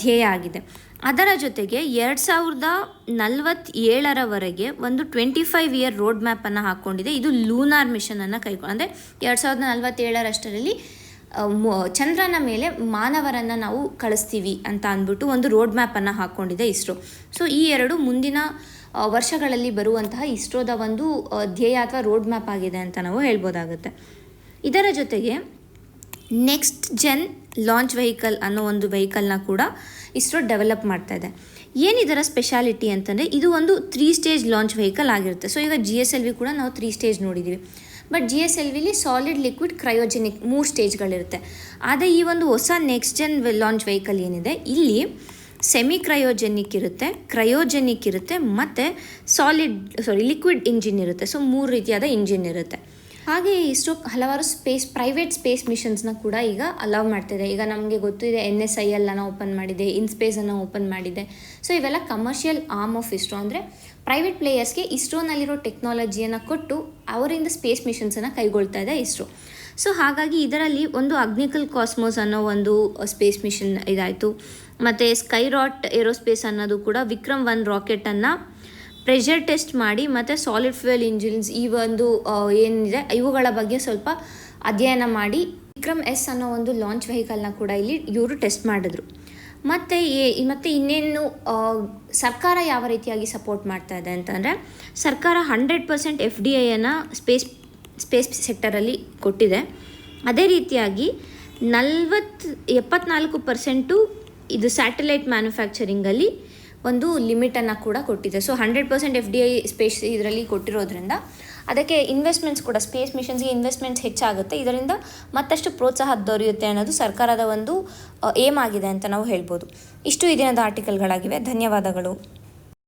ಧ್ಯೇಯ ಆಗಿದೆ. ಅದರ ಜೊತೆಗೆ 2047 ಒಂದು 25 ಇಯರ್ ರೋಡ್ ಮ್ಯಾಪನ್ನು ಹಾಕ್ಕೊಂಡಿದೆ. ಇದು ಲೂನಾರ್ ಮಿಷನನ್ನು ಅಂದರೆ 2047 ಚಂದ್ರನ ಮೇಲೆ ಮಾನವರನ್ನು ನಾವು ಕಳಿಸ್ತೀವಿ ಅಂತ ಅಂದ್ಬಿಟ್ಟು ಒಂದು ರೋಡ್ ಮ್ಯಾಪನ್ನು ಹಾಕ್ಕೊಂಡಿದೆ ಇಸ್ರೋ. ಸೊ ಈ ಎರಡು ಮುಂದಿನ ವರ್ಷಗಳಲ್ಲಿ ಬರುವಂತಹ ಇಸ್ರೋದ ಒಂದು ಧ್ಯೇಯ ಅಥವಾ ರೋಡ್ ಮ್ಯಾಪ್ ಆಗಿದೆ ಅಂತ ನಾವು ಹೇಳ್ಬೋದಾಗುತ್ತೆ. ಇದರ ಜೊತೆಗೆ ನೆಕ್ಸ್ಟ್ ಜೆನ್ ಲಾಂಚ್ ವೆಹಿಕಲ್ ಅನ್ನೋ ಒಂದು ವೆಹಿಕಲ್ನ ಕೂಡ ಇಸ್ರೋ ಡೆವಲಪ್ ಮಾಡ್ತಾ ಇದೆ. ಏನಿದರ ಸ್ಪೆಷಾಲಿಟಿ ಅಂತಂದರೆ, ಇದು ಒಂದು 3 ಸ್ಟೇಜ್ ಲಾಂಚ್ ವೆಹಿಕಲ್ ಆಗಿರುತ್ತೆ. ಸೊ ಈಗ GSLV ಕೂಡ ನಾವು 3 ಸ್ಟೇಜ್ ನೋಡಿದ್ದೀವಿ. ಬಟ್ GSLVಲಿ ಸಾಲಿಡ್, ಲಿಕ್ವಿಡ್, ಕ್ರಯೋಜೆನಿಕ್ 3 ಸ್ಟೇಜ್ಗಳಿರುತ್ತೆ. ಆದರೆ ಈ ಒಂದು ಹೊಸ ನೆಕ್ಸ್ಟ್ ಜೆನ್ ಲಾಂಚ್ ವೆಹಿಕಲ್ ಏನಿದೆ ಇಲ್ಲಿ ಸೆಮಿ ಕ್ರಯೋಜೆನಿಕ್ ಇರುತ್ತೆ ಮತ್ತು ಲಿಕ್ವಿಡ್ ಇಂಜಿನ್ ಇರುತ್ತೆ. ಸೊ 3 ರೀತಿಯಾದ ಇಂಜಿನ್ ಇರುತ್ತೆ. ಹಾಗೆ ಇಸ್ರೋ ಹಲವಾರು ಪ್ರೈವೇಟ್ ಸ್ಪೇಸ್ ಮಿಷನ್ಸ್ನ ಕೂಡ ಈಗ ಅಲೌ ಮಾಡ್ತಿದೆ. ಈಗ ನಮಗೆ ಗೊತ್ತಿದೆ NSILನ್ನು ಓಪನ್ ಮಾಡಿದೆ, ಇನ್ಸ್ಪೇಸನ್ನು ಓಪನ್ ಮಾಡಿದೆ. ಸೊ ಇವೆಲ್ಲ ಕಮರ್ಷಿಯಲ್ ಆರ್ಮ್ ಆಫ್ ಇಸ್ರೋ, ಅಂದರೆ ಪ್ರೈವೇಟ್ ಪ್ಲೇಯರ್ಸ್ಗೆ ಇಸ್ರೋನಲ್ಲಿರೋ ಟೆಕ್ನಾಲಜಿಯನ್ನು ಕೊಟ್ಟು ಅವರಿಂದ ಸ್ಪೇಸ್ ಮಿಷನ್ಸನ್ನು ಕೈಗೊಳ್ತಾ ಇದೆ ಇಸ್ರೋ. ಸೊ ಹಾಗಾಗಿ ಇದರಲ್ಲಿ ಒಂದು ಅಗ್ನಿಕಲ್ ಕಾಸ್ಮೋಸ್ ಅನ್ನೋ ಒಂದು ಸ್ಪೇಸ್ ಮಿಷನ್ ಇದಾಯಿತು. ಮತ್ತು ಸ್ಕೈರಾಟ್ ಏರೋಸ್ಪೇಸ್ ಅನ್ನೋದು ಕೂಡ ವಿಕ್ರಮ್ 1 ರಾಕೆಟನ್ನು ಪ್ರೆಷರ್ ಟೆಸ್ಟ್ ಮಾಡಿ ಮತ್ತು ಸಾಲಿಡ್ ಫ್ಯೂಯಲ್ ಇಂಜಿನ್ಸ್ ಈ ಒಂದು ಏನಿದೆ ಇವುಗಳ ಬಗ್ಗೆ ಸ್ವಲ್ಪ ಅಧ್ಯಯನ ಮಾಡಿ ವಿಕ್ರಮ್ S ಅನ್ನೋ ಒಂದು ಲಾಂಚ್ ವೆಹಿಕಲ್ನ ಕೂಡ ಇಲ್ಲಿ ಇವರು ಟೆಸ್ಟ್ ಮಾಡಿದ್ರು. ಮತ್ತು ಇನ್ನೇನು ಸರ್ಕಾರ ಯಾವ ರೀತಿಯಾಗಿ ಸಪೋರ್ಟ್ ಮಾಡ್ತಾ ಇದೆ ಅಂತಂದರೆ, ಸರ್ಕಾರ 100% FDIಯನ್ನು ಸ್ಪೇಸ್ ಸೆಕ್ಟರಲ್ಲಿ ಕೊಟ್ಟಿದೆ. ಅದೇ ರೀತಿಯಾಗಿ 74% ಇದು ಸ್ಯಾಟಲೈಟ್ ಮ್ಯಾನುಫ್ಯಾಕ್ಚರಿಂಗಲ್ಲಿ ಒಂದು ಲಿಮಿಟನ್ನು ಕೂಡ ಕೊಟ್ಟಿದೆ. ಸೊ 100% FDI ಸ್ಪೇಸ್ ಇದರಲ್ಲಿ ಕೊಟ್ಟಿರೋದ್ರಿಂದ ಅದಕ್ಕೆ ಇನ್ವೆಸ್ಟ್ಮೆಂಟ್ಸ್ ಕೂಡ, ಸ್ಪೇಸ್ ಮಿಷನ್ಸ್ಗೆ ಇನ್ವೆಸ್ಟ್ಮೆಂಟ್ಸ್ ಹೆಚ್ಚಾಗುತ್ತೆ. ಇದರಿಂದ ಮತ್ತಷ್ಟು ಪ್ರೋತ್ಸಾಹ ದೊರೆಯುತ್ತೆ ಅನ್ನೋದು ಸರ್ಕಾರದ ಒಂದು ಏಮ್ ಆಗಿದೆ ಅಂತ ನಾವು ಹೇಳ್ಬೋದು. ಇಷ್ಟು ಈ ದಿನದ ಆರ್ಟಿಕಲ್ಗಳಾಗಿವೆ. ಧನ್ಯವಾದಗಳು.